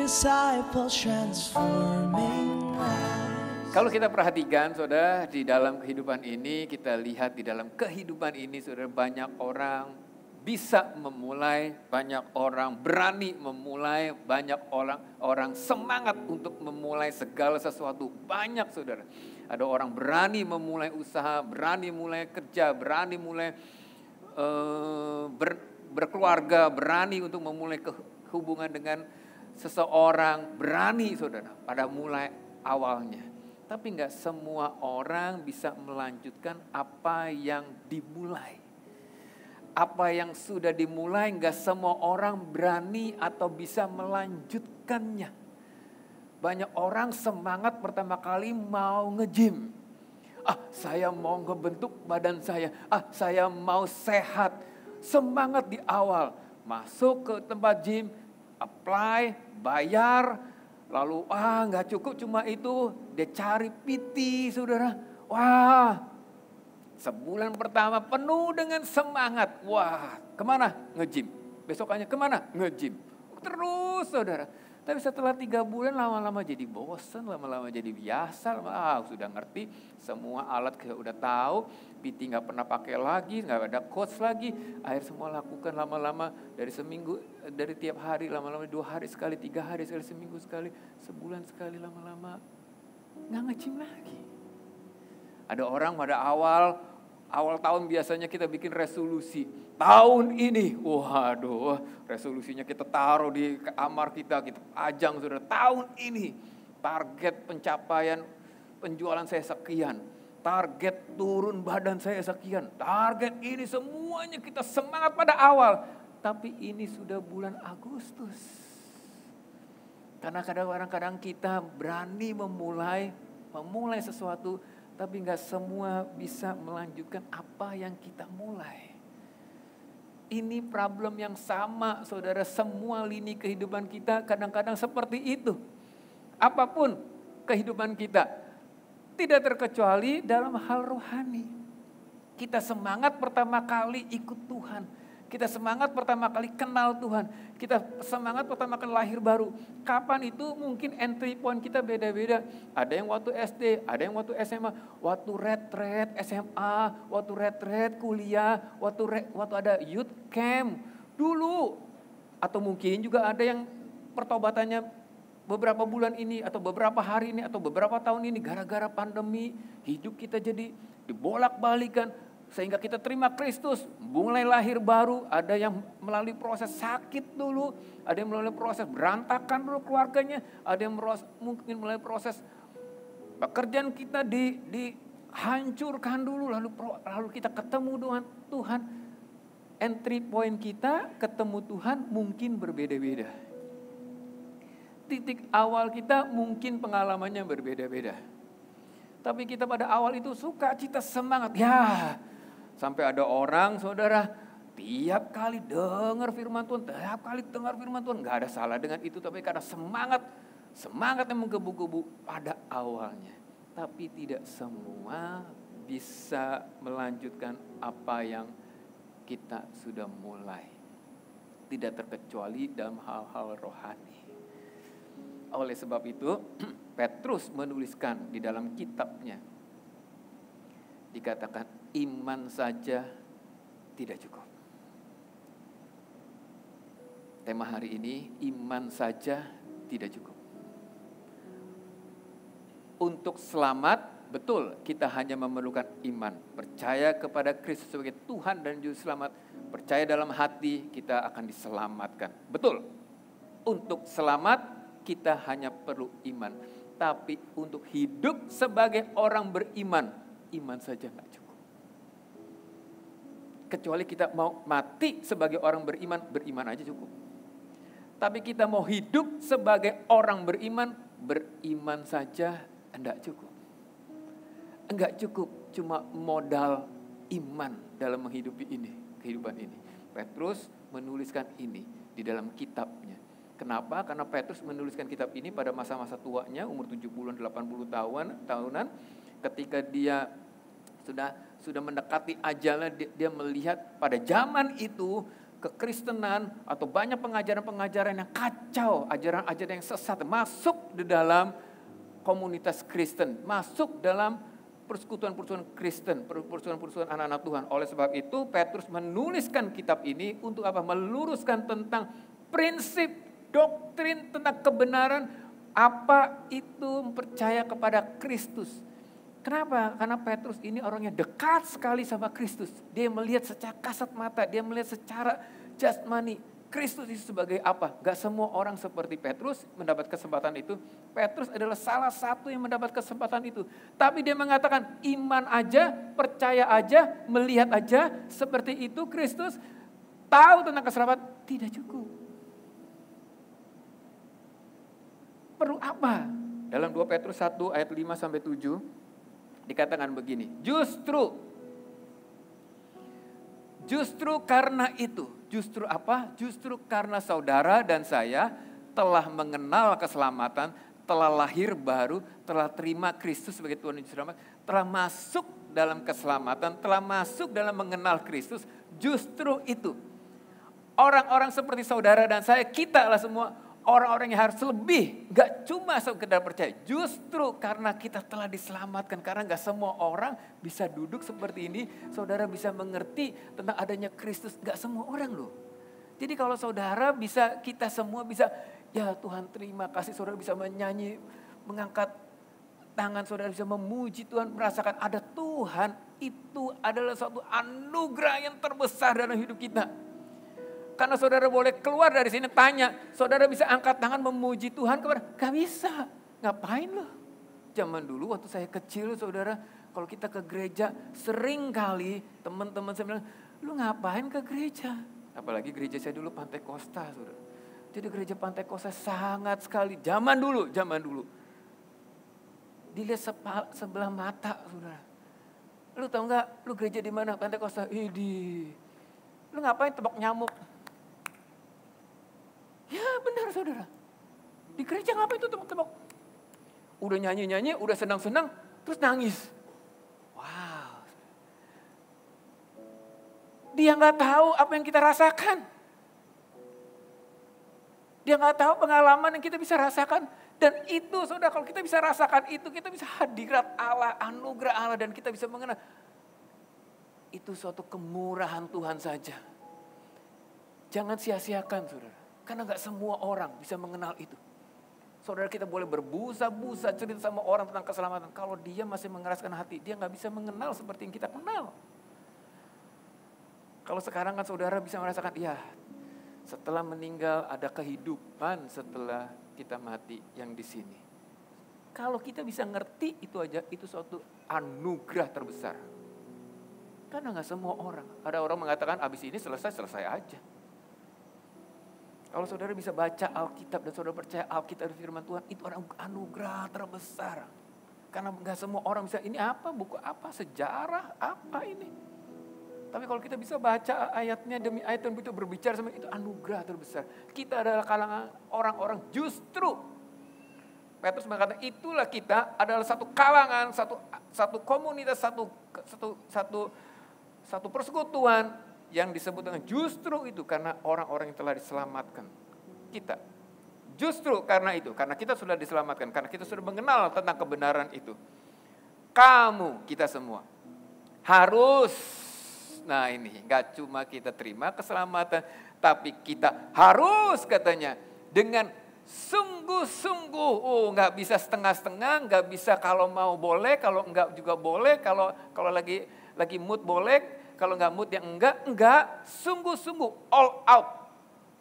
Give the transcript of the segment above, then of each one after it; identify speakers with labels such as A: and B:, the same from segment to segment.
A: disciple transforming lives.
B: Kalau kita perhatikan, saudara, di dalam kehidupan ini, kita lihat di dalam kehidupan ini, saudara, banyak orang bisa memulai, banyak orang berani memulai, banyak orang semangat untuk memulai segala sesuatu. Banyak, saudara. Ada orang berani memulai usaha, berani mulai kerja, berani mulai berkeluarga, berani untuk memulai hubungan dengan seseorang, berani, saudara, pada mulai awalnya. Tapi nggak semua orang bisa melanjutkan apa yang dimulai. Apa yang sudah dimulai nggak semua orang berani atau bisa melanjutkannya. Banyak orang semangat pertama kali mau nge-gym. Saya mau ngebentuk badan saya. Saya mau sehat. Semangat di awal. Masuk ke tempat gym, apply, bayar. Lalu nggak cukup cuma itu, dia cari PT, saudara. Sebulan pertama penuh dengan semangat. Kemana? Nge-gym. Besokannya kemana? Nge-gym. Terus, saudara. Tapi setelah 3 bulan lama-lama jadi bosan, lama-lama jadi biasa. Sudah ngerti, semua alat kita udah tahu. PT nggak pernah pakai lagi, nggak ada coach lagi. Akhir semua lakukan lama-lama dari seminggu, dari tiap hari, lama-lama 2 hari sekali, 3 hari sekali, seminggu sekali, sebulan sekali, lama-lama nggak nge-gym lagi. Ada orang pada awal tahun biasanya kita bikin resolusi. Tahun ini, resolusinya kita taruh di kamar kita ajang, saudara. Tahun ini target pencapaian penjualan saya sekian. Target turun badan saya sekian. Target ini semuanya kita semangat pada awal. Tapi ini sudah bulan Agustus. Karena kadang-kadang kita berani memulai sesuatu, tapi nggak semua bisa melanjutkan apa yang kita mulai. Ini problem yang sama, saudara. Semua lini kehidupan kita kadang-kadang seperti itu. Apapun kehidupan kita, tidak terkecuali dalam hal rohani. Kita semangat pertama kali ikut Tuhan. Kita semangat pertama kali kenal Tuhan. Kita semangat pertama kali lahir baru. Kapan itu mungkin entry point kita beda-beda. Ada yang waktu SD, ada yang waktu SMA, waktu retret SMA, waktu retret kuliah, waktu ada youth camp dulu. Atau mungkin juga ada yang pertobatannya beberapa bulan ini, atau beberapa hari ini, atau beberapa tahun ini. Gara-gara pandemi, hidup kita jadi dibolak-balikan. Sehingga kita terima Kristus, mulai lahir baru. Ada yang melalui proses sakit dulu, ada yang melalui proses berantakan dulu keluarganya, ada yang mungkin melalui proses pekerjaan kita dihancurkan dulu, lalu kita ketemu dengan Tuhan. Entry point kita ketemu Tuhan mungkin berbeda-beda. Titik awal kita mungkin pengalamannya berbeda-beda. Tapi kita pada awal itu sukacita, semangat. Sampai ada orang, saudara, tiap kali dengar firman Tuhan, nggak ada salah dengan itu, tapi karena semangat yang menggebu-gebu pada awalnya. Tapi tidak semua bisa melanjutkan apa yang kita sudah mulai. Tidak terkecuali dalam hal-hal rohani. Oleh sebab itu, Petrus menuliskan di dalam kitabnya, dikatakan iman saja tidak cukup. Tema hari ini, iman saja tidak cukup. Untuk selamat, betul kita hanya memerlukan iman. Percaya kepada Kristus sebagai Tuhan dan Juru Selamat. Percaya dalam hati kita akan diselamatkan. Betul, untuk selamat kita hanya perlu iman. Tapi untuk hidup sebagai orang beriman, iman saja nggak cukup. Kecuali kita mau mati sebagai orang beriman aja cukup. Tapi kita mau hidup sebagai orang beriman saja enggak cukup. Enggak cukup cuma modal iman dalam menghidupi kehidupan ini. Petrus menuliskan ini di dalam kitabnya. Kenapa? Karena Petrus menuliskan kitab ini pada masa-masa tuanya, umur 70-an, 80 tahunan, ketika dia sudah mendekati ajalnya. Dia melihat pada zaman itu kekristenan atau banyak pengajaran-pengajaran yang kacau, ajaran-ajaran yang sesat masuk di dalam komunitas Kristen, masuk dalam persekutuan-persekutuan Kristen, persekutuan-persekutuan anak-anak Tuhan. Oleh sebab itu Petrus menuliskan kitab ini untuk apa? Meluruskan tentang prinsip, doktrin tentang kebenaran, apa itu percaya kepada Kristus. Kenapa? Karena Petrus ini orangnya dekat sekali sama Kristus. Dia melihat secara kasat mata, dia melihat secara jasmani. Kristus itu sebagai apa? Gak semua orang seperti Petrus mendapat kesempatan itu. Petrus adalah salah satu yang mendapat kesempatan itu. Tapi dia mengatakan iman aja, percaya aja, melihat aja seperti itu Kristus. Tahu tentang keselamatan, tidak cukup. Perlu apa? Dalam 2 Petrus 1 ayat 5-7 dikatakan begini. Justru karena itu. Justru apa? Justru karena saudara dan saya telah mengenal keselamatan, telah lahir baru, telah terima Kristus sebagai Tuhan dan Juru Selamat, telah masuk dalam keselamatan, telah masuk dalam mengenal Kristus. Justru itu. Orang-orang seperti saudara dan saya, kita lah semua orang-orang yang harus lebih. Gak cuma sekedar percaya. Justru karena kita telah diselamatkan. Karena gak semua orang bisa duduk seperti ini. Saudara bisa mengerti tentang adanya Kristus. Gak semua orang loh. Jadi kalau saudara bisa, kita semua bisa. Ya Tuhan terima kasih, saudara bisa menyanyi. Mengangkat tangan, saudara bisa memuji Tuhan. Merasakan ada Tuhan. Itu adalah suatu anugerah yang terbesar dalam hidup kita. Karena saudara boleh keluar dari sini tanya, saudara bisa angkat tangan memuji Tuhan kepada? Gak bisa. Ngapain loh? Zaman dulu waktu saya kecil saudara, kalau kita ke gereja sering kali teman-teman saya bilang, lu ngapain ke gereja? Apalagi gereja saya dulu Pantai Kosta saudara. Jadi gereja Pantai Kosta sangat sekali, zaman dulu. Dilihat sebelah mata saudara. Lu tahu gak, lu gereja di mana? Pantai Kosta. Idi. Lu ngapain tebak nyamuk? Ya benar saudara. Di gereja ngapain itu tebak-tebak? Udah nyanyi-nyanyi, udah senang-senang, terus nangis. Wow. Dia gak tahu apa yang kita rasakan. Dia gak tahu pengalaman yang kita bisa rasakan. Dan itu saudara, kalau kita bisa rasakan itu, kita bisa hadirat Allah, anugerah Allah, dan kita bisa mengenal. Itu suatu kemurahan Tuhan saja. Jangan sia-siakan saudara. Karena gak semua orang bisa mengenal itu. Saudara kita boleh berbusa-busa cerita sama orang tentang keselamatan. Kalau dia masih mengeraskan hati, dia gak bisa mengenal seperti yang kita kenal. Kalau sekarang kan saudara bisa merasakan, ya setelah meninggal ada kehidupan setelah kita mati yang di sini. Kalau kita bisa ngerti itu aja, itu suatu anugerah terbesar. Karena gak semua orang. Ada orang mengatakan abis ini selesai aja. Kalau saudara bisa baca Alkitab dan saudara percaya Alkitab dan firman Tuhan, itu anugerah terbesar. Karena gak semua orang bisa, ini apa, buku apa, sejarah, apa ini. Tapi kalau kita bisa baca ayatnya demi ayat dan itu berbicara sama itu anugerah terbesar. Kita adalah kalangan orang-orang justru. Petrus mengatakan itulah kita adalah satu kalangan, satu komunitas, satu persekutuan. Yang disebut dengan justru itu karena orang-orang yang telah diselamatkan kita. Justru karena itu, karena kita sudah diselamatkan, karena kita sudah mengenal tentang kebenaran itu. Kamu, kita semua harus, nah ini gak cuma kita terima keselamatan, tapi kita harus katanya dengan sungguh-sungguh. Oh gak bisa setengah-setengah, gak bisa kalau mau boleh, kalau enggak juga boleh, kalau lagi mood boleh. Kalau enggak mood yang enggak, sungguh-sungguh, all out.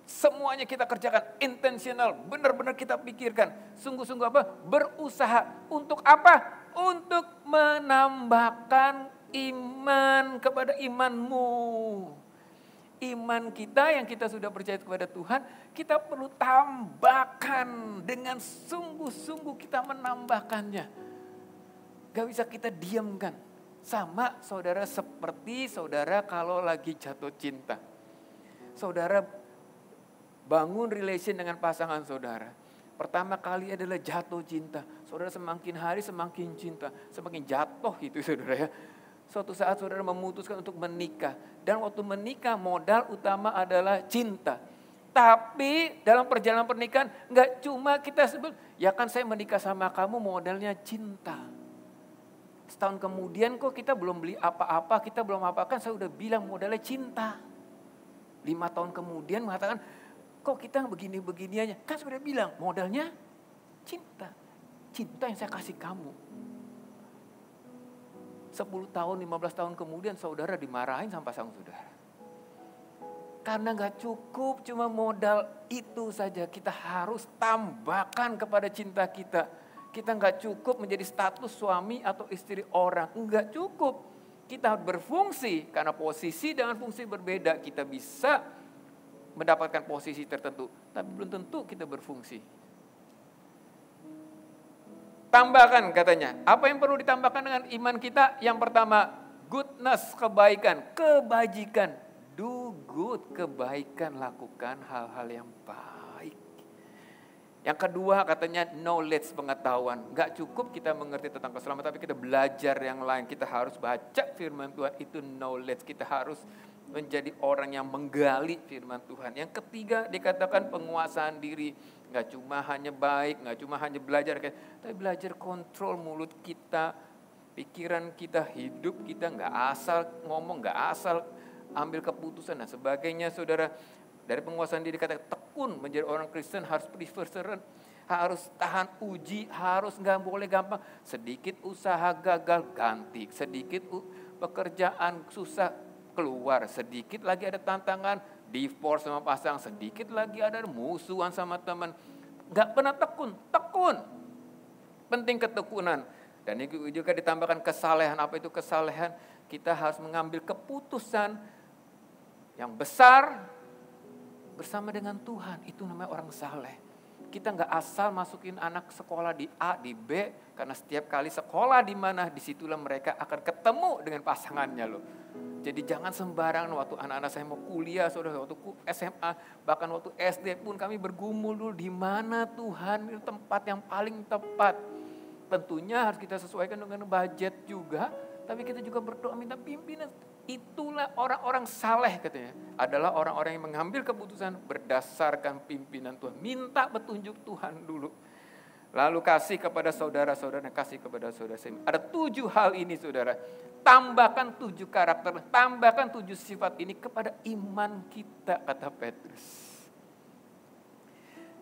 B: Semuanya kita kerjakan, intentional, benar-benar kita pikirkan. Sungguh-sungguh apa? Berusaha. Untuk apa? Untuk menambahkan iman kepada imanmu. Iman kita yang kita sudah percaya kepada Tuhan, kita perlu tambahkan. Dengan sungguh-sungguh kita menambahkannya. Gak bisa kita diamkan. Sama saudara seperti saudara kalau lagi jatuh cinta. Saudara bangun relation dengan pasangan saudara. Pertama kali adalah jatuh cinta. Saudara semakin hari semakin cinta. Semakin jatuh gitu saudara ya. Suatu saat saudara memutuskan untuk menikah. Dan waktu menikah modal utama adalah cinta. Tapi dalam perjalanan pernikahan nggak cuma kita sebut, ya kan saya menikah sama kamu modalnya cinta. Setahun kemudian kok kita belum beli apa-apa, kita belum apa-apa, kan saya udah bilang modalnya cinta. 5 tahun kemudian mengatakan, kok kita begini-begini aja. Kan sudah bilang modalnya cinta. Cinta yang saya kasih kamu. 10 tahun, 15 tahun kemudian saudara dimarahin sama pasangan saudara. Karena gak cukup cuma modal itu saja. Kita harus tambahkan kepada cinta kita. Kita gak cukup menjadi status suami atau istri orang. Enggak cukup. Kita harus berfungsi. Karena posisi dengan fungsi berbeda. Kita bisa mendapatkan posisi tertentu. Tapi belum tentu kita berfungsi. Tambahkan katanya. Apa yang perlu ditambahkan dengan iman kita? Yang pertama, goodness, kebaikan, kebajikan. Do good, kebaikan, lakukan hal-hal yang baik. Yang kedua katanya knowledge, pengetahuan. Gak cukup kita mengerti tentang keselamatan, tapi kita belajar yang lain. Kita harus baca firman Tuhan, itu knowledge. Kita harus menjadi orang yang menggali firman Tuhan. Yang ketiga dikatakan penguasaan diri. Gak cuma hanya baik, gak cuma hanya belajar, tapi belajar kontrol mulut kita, pikiran kita, hidup kita. Gak asal ngomong, gak asal ambil keputusan dan sebagainya, saudara. Dari penguasaan diri kata tekun menjadi orang Kristen harus perseverance, harus tahan uji, harus nggak boleh gampang. Sedikit usaha gagal ganti, sedikit pekerjaan susah keluar, sedikit lagi ada tantangan divorce sama pasangan, sedikit lagi ada musuhan sama teman. Nggak pernah tekun. Penting ketekunan. Dan ini juga ditambahkan kesalehan. Apa itu kesalehan? Kita harus mengambil keputusan yang besar bersama dengan Tuhan. Itu namanya orang saleh. Kita nggak asal masukin anak sekolah di A, di B, karena setiap kali sekolah di mana, disitulah mereka akan ketemu dengan pasangannya loh. Jadi jangan sembarangan waktu anak-anak saya mau kuliah, saudara, waktu SMA, bahkan waktu SD pun kami bergumul dulu di mana Tuhan itu tempat yang paling tepat. Tentunya harus kita sesuaikan dengan budget juga, tapi kita juga berdoa minta pimpinan. Itulah orang-orang saleh katanya. Adalah orang-orang yang mengambil keputusan berdasarkan pimpinan Tuhan. Minta petunjuk Tuhan dulu. Lalu kasih kepada saudara-saudara, kasih kepada saudara. Ada 7 hal ini saudara. Tambahkan 7 karakter, tambahkan 7 sifat ini kepada iman kita, kata Petrus.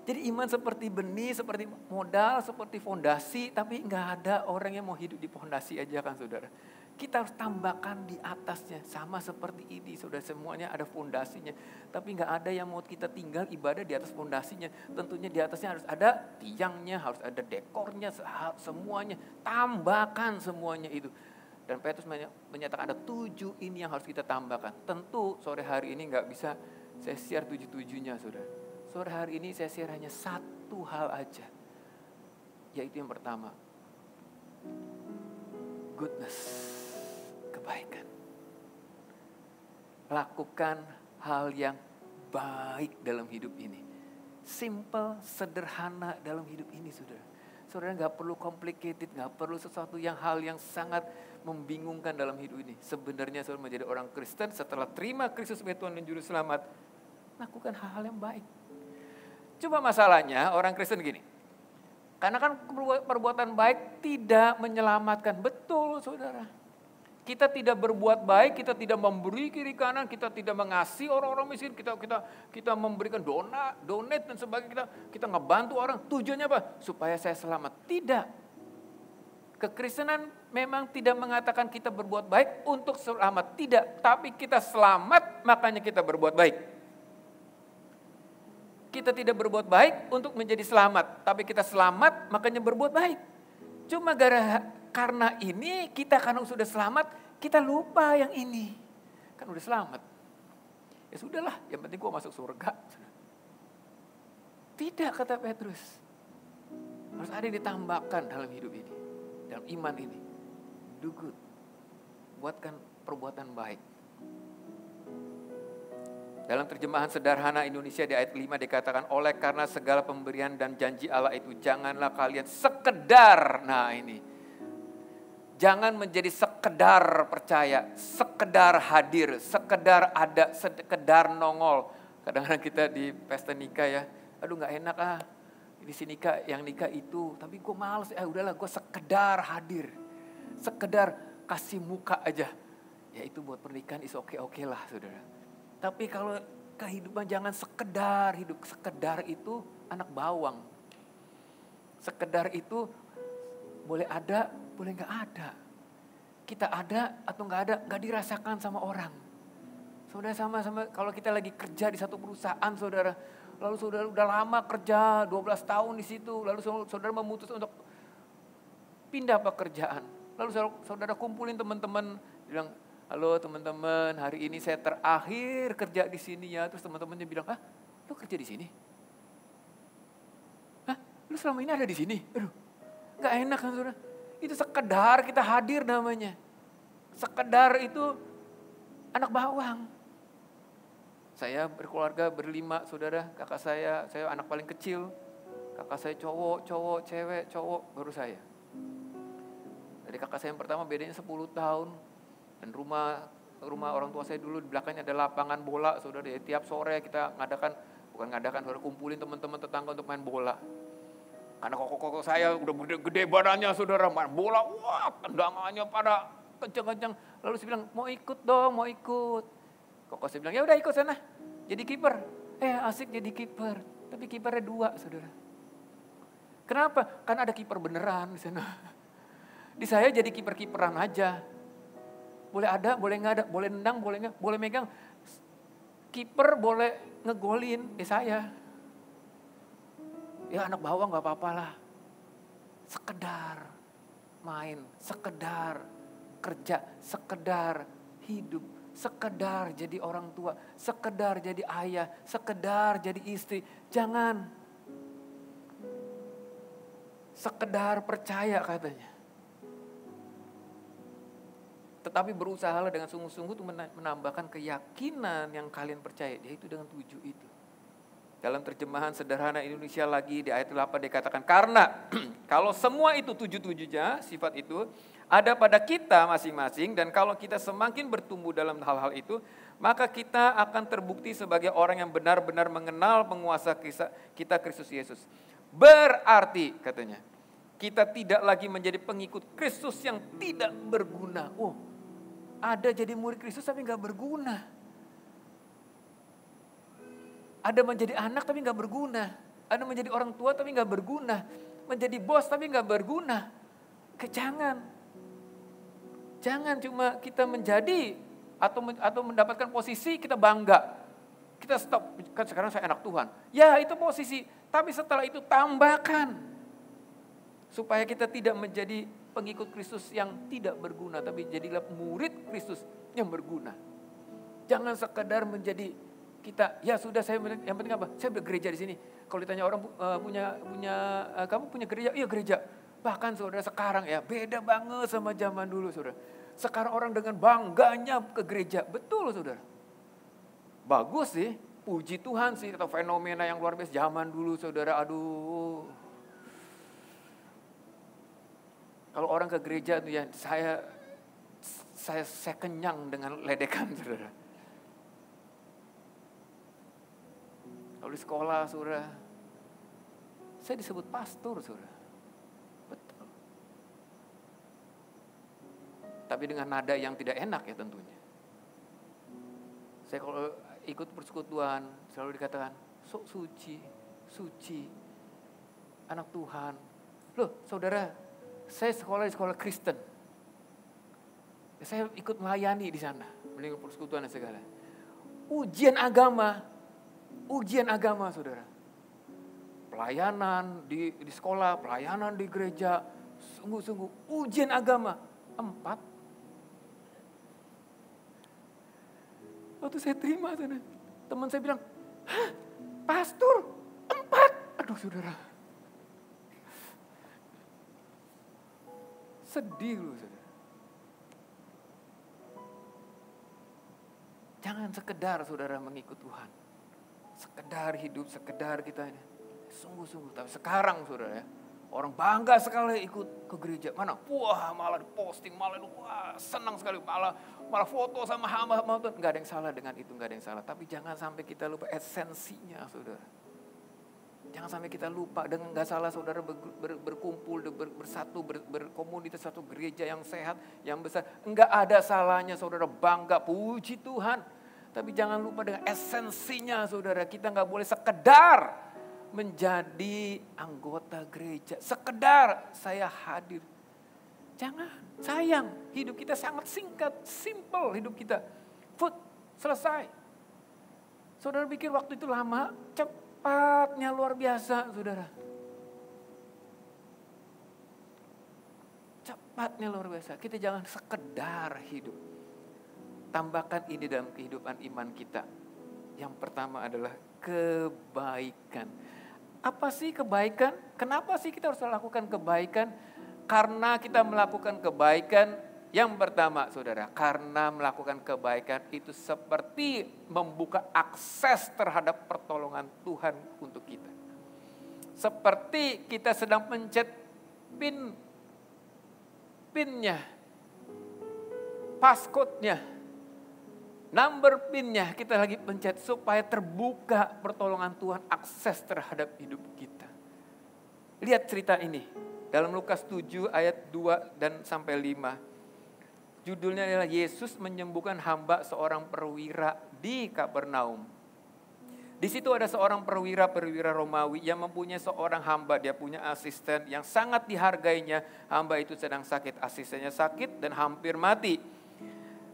B: Jadi iman seperti benih, seperti modal, seperti fondasi, tapi nggak ada orang yang mau hidup di fondasi aja kan saudara. Kita harus tambahkan di atasnya, sama seperti ini saudara, semuanya ada fondasinya. Tapi nggak ada yang mau kita tinggal ibadah di atas fondasinya. Tentunya di atasnya harus ada tiangnya, harus ada dekornya, semuanya. Tambahkan semuanya itu. Dan Petrus menyatakan ada 7 ini yang harus kita tambahkan. Tentu sore hari ini nggak bisa saya share 7-7-nya saudara. Sore hari ini saya share hanya 1 hal aja. Yaitu yang pertama. Goodness. Kebaikan. Lakukan hal yang baik dalam hidup ini. Simple, sederhana dalam hidup ini saudara. Saudara gak perlu complicated, gak perlu sesuatu yang hal yang sangat membingungkan dalam hidup ini. Sebenarnya saudara menjadi orang Kristen setelah terima Kristus sebagai Tuhan dan Juru Selamat. Lakukan hal-hal yang baik. Cuma masalahnya orang Kristen gini. Karena kan perbuatan baik tidak menyelamatkan. Betul saudara. Kita tidak berbuat baik, kita tidak memberi kiri kanan, kita tidak mengasihi orang-orang miskin, kita memberikan donate dan sebagainya, kita ngebantu orang. Tujuannya apa? Supaya saya selamat. Tidak. Kekristenan memang tidak mengatakan kita berbuat baik untuk selamat. Tidak, tapi kita selamat makanya kita berbuat baik. Kita tidak berbuat baik untuk menjadi selamat, tapi kita selamat makanya berbuat baik. Cuma karena ini kita karena sudah selamat, kita lupa yang ini. Kan udah selamat. Ya sudahlah, yang penting gua masuk surga. Tidak, kata Petrus. Harus ada yang ditambahkan dalam hidup ini. Dalam iman ini. Do good. Buatkan perbuatan baik. Dalam terjemahan sederhana Indonesia di ayat 5 dikatakan, oleh karena segala pemberian dan janji Allah itu janganlah kalian sekedar, nah ini. Jangan menjadi sekedar percaya, sekedar hadir, sekedar ada, sekedar nongol. Kadang-kadang kita di pesta nikah ya, aduh gak enak di sini nikah, yang nikah itu. Tapi gue males, udahlah gue sekedar hadir. Sekedar kasih muka aja. Ya itu buat pernikahan is oke lah saudara. Tapi kalau kehidupan jangan sekedar hidup. Sekedar itu anak bawang. Sekedar itu boleh ada, boleh gak ada. Kita ada atau gak ada, gak dirasakan sama orang. Saudara sama-sama kalau kita lagi kerja di satu perusahaan saudara. Lalu saudara udah lama kerja, 12 tahun di situ. Lalu saudara memutuskan untuk pindah pekerjaan. Lalu saudara kumpulin teman-teman, bilang, halo teman-teman, hari ini saya terakhir kerja di sini ya. Terus teman-temannya bilang, lu kerja di sini? Lu selama ini ada di sini? Aduh, gak enak kan saudara. Itu sekedar kita hadir namanya. Sekedar itu anak bawang. Saya berkeluarga berlima saudara, kakak saya anak paling kecil. Kakak saya cowok, cewek, cowok, baru saya. Dari kakak saya yang pertama bedanya 10 tahun. Dan rumah orang tua saya dulu di belakangnya ada lapangan bola saudara. Tiap sore kita saudara kumpulin teman-teman tetangga untuk main bola. Karena koko saya udah gede badannya saudara, main bola, wah tendangannya pada kencang-kencang. Lalu saya bilang, mau ikut dong, mau ikut. Koko saya bilang, ya udah ikut sana, jadi kiper. Asik jadi kiper, tapi kipernya 2 saudara. Kenapa? Kan ada kiper beneran di sana. Di saya jadi kiper-kiperan aja. Boleh ada, boleh nggak ada, boleh nendang, boleh nggak, boleh megang. Kiper boleh ngegolin, saya. Ya anak bawang gak apa-apa lah. Sekedar main, sekedar kerja, sekedar hidup, sekedar jadi orang tua, sekedar jadi ayah, sekedar jadi istri. Jangan sekedar percaya katanya. Tetapi berusahalah dengan sungguh-sungguh untuk menambahkan keyakinan yang kalian percaya. Yaitu dengan 7 itu. Dalam terjemahan sederhana Indonesia lagi di ayat 8 dikatakan, karena kalau semua itu 7-7-nya sifat itu ada pada kita masing-masing, dan kalau kita semakin bertumbuh dalam hal-hal itu, maka kita akan terbukti sebagai orang yang benar-benar mengenal penguasa kita Kristus Yesus. Berarti katanya, kita tidak lagi menjadi pengikut Kristus yang tidak berguna. Ada jadi murid Kristus tapi gak berguna. Ada menjadi anak tapi gak berguna. Ada menjadi orang tua tapi gak berguna. Menjadi bos tapi gak berguna. Jangan cuma kita menjadi atau mendapatkan posisi kita bangga. Kita stop, kan sekarang saya anak Tuhan. Ya itu posisi, tapi setelah itu tambahkan. Supaya kita tidak menjadi pengikut Kristus yang tidak berguna. Tapi jadilah murid Kristus yang berguna. Jangan sekedar menjadi kita, ya sudah saya yang penting apa? Saya bergereja di sini. Kalau ditanya orang kamu punya gereja? Iya gereja. Bahkan saudara sekarang ya beda banget sama zaman dulu saudara. Sekarang orang dengan bangganya ke gereja, betul saudara. Bagus sih, puji Tuhan sih atau fenomena yang luar biasa zaman dulu saudara. Aduh. Kalau orang ke gereja tuh ya saya kenyang dengan ledekan saudara. Kalau di sekolah, saudara, saya disebut pastor, saudara. Betul. Tapi dengan nada yang tidak enak ya tentunya. Saya kalau ikut persekutuan, selalu dikatakan, sok suci, anak Tuhan. Loh, saudara, saya sekolah di sekolah Kristen. Saya ikut melayani di sana, melayani persekutuan dan segala. Ujian agama saudara. Pelayanan di sekolah, pelayanan di gereja, sungguh-sungguh ujian agama 4. Waktu saya terima saudara, teman saya bilang, hah pastor 4? Aduh saudara. Sedih loh saudara. Jangan sekedar saudara mengikut Tuhan. Sekedar hidup, sekedar kita ini. Sungguh-sungguh. Tapi sekarang saudara ya, Orang bangga sekali ikut ke gereja. Mana? Wah, malah diposting, malah wah, senang sekali. Malah foto sama hamba-hamba Tuhan. Enggak ada yang salah dengan itu, enggak ada yang salah. Tapi jangan sampai kita lupa esensinya, saudara. Jangan sampai kita lupa, dengan enggak salah saudara berkumpul, bersatu, berkomunitas, satu gereja yang sehat, yang besar. Enggak ada salahnya saudara bangga, puji Tuhan. Tapi jangan lupa dengan esensinya saudara. Kita enggak boleh sekedar menjadi anggota gereja. Sekedar saya hadir. Jangan, sayang. Hidup kita sangat singkat, simple hidup kita. Food, selesai. Saudara pikir waktu itu lama? Cepatnya luar biasa, saudara. Cepatnya luar biasa. Kita jangan sekedar hidup. Tambahkan ini dalam kehidupan iman kita. Yang pertama adalah kebaikan. Apa sih kebaikan? Kenapa sih kita harus melakukan kebaikan? Karena kita melakukan kebaikan, yang pertama saudara, karena melakukan kebaikan itu seperti membuka akses terhadap pertolongan Tuhan untuk kita. Seperti kita sedang pencet pinnya, passcode-nya, number PIN-nya kita lagi pencet supaya terbuka pertolongan Tuhan, akses terhadap hidup kita. Lihat cerita ini dalam Lukas 7 ayat 2 dan sampai 5. Judulnya adalah Yesus menyembuhkan hamba seorang perwira di Kapernaum. Di situ ada seorang perwira Romawi yang mempunyai seorang hamba, dia punya asisten yang sangat dihargainya. Hamba itu sedang sakit, asistennya sakit dan hampir mati.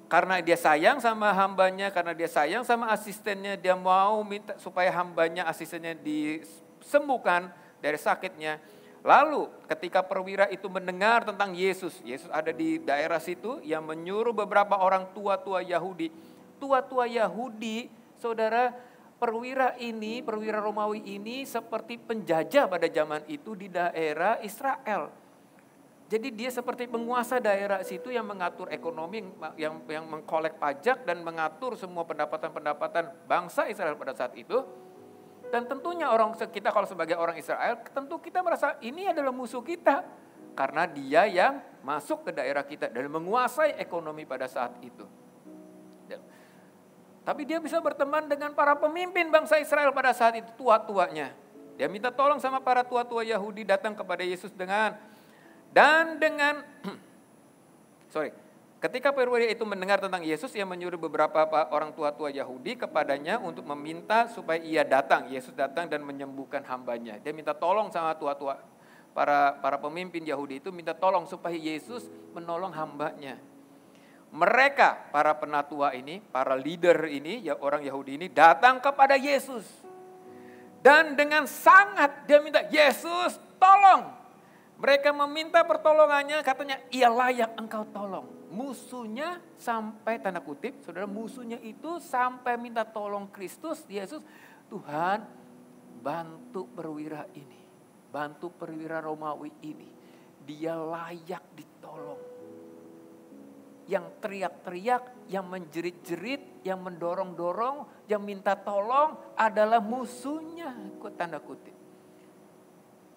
B: Karena dia sayang sama hambanya, karena dia sayang sama asistennya, dia mau minta supaya hambanya, asistennya disembuhkan dari sakitnya. Lalu ketika perwira itu mendengar tentang Yesus ada di daerah situ yang menyuruh beberapa orang tua-tua Yahudi. Tua-tua Yahudi, saudara, perwira Romawi ini seperti penjajah pada zaman itu di daerah Israel. Jadi dia seperti penguasa daerah situ yang mengatur ekonomi, yang mengkolek pajak dan mengatur semua pendapatan-pendapatan bangsa Israel pada saat itu. Dan tentunya kita kalau sebagai orang Israel, tentu kita merasa ini adalah musuh kita. Karena dia yang masuk ke daerah kita dan menguasai ekonomi pada saat itu. Tapi dia bisa berteman dengan para pemimpin bangsa Israel pada saat itu, tua-tuanya. Dia minta tolong sama para tua-tua Yahudi datang kepada Yesus ketika perwira itu mendengar tentang Yesus, ia menyuruh beberapa orang tua-tua Yahudi kepadanya untuk meminta supaya ia datang. Yesus datang dan menyembuhkan hambanya. Dia minta tolong sama tua-tua, para pemimpin Yahudi itu minta tolong supaya Yesus menolong hambanya. Mereka, para penatua ini, para leader ini, ya orang Yahudi ini datang kepada Yesus. Dan dengan sangat dia minta, Yesus tolong. Mereka meminta pertolongannya, katanya, ia layak engkau tolong. Musuhnya sampai tanda kutip, saudara, musuhnya itu sampai minta tolong Kristus, Yesus. Tuhan, bantu perwira ini, bantu perwira Romawi ini. Dia layak ditolong. Yang teriak-teriak, yang menjerit-jerit, yang mendorong-dorong, yang minta tolong adalah musuhnya, tanda kutip.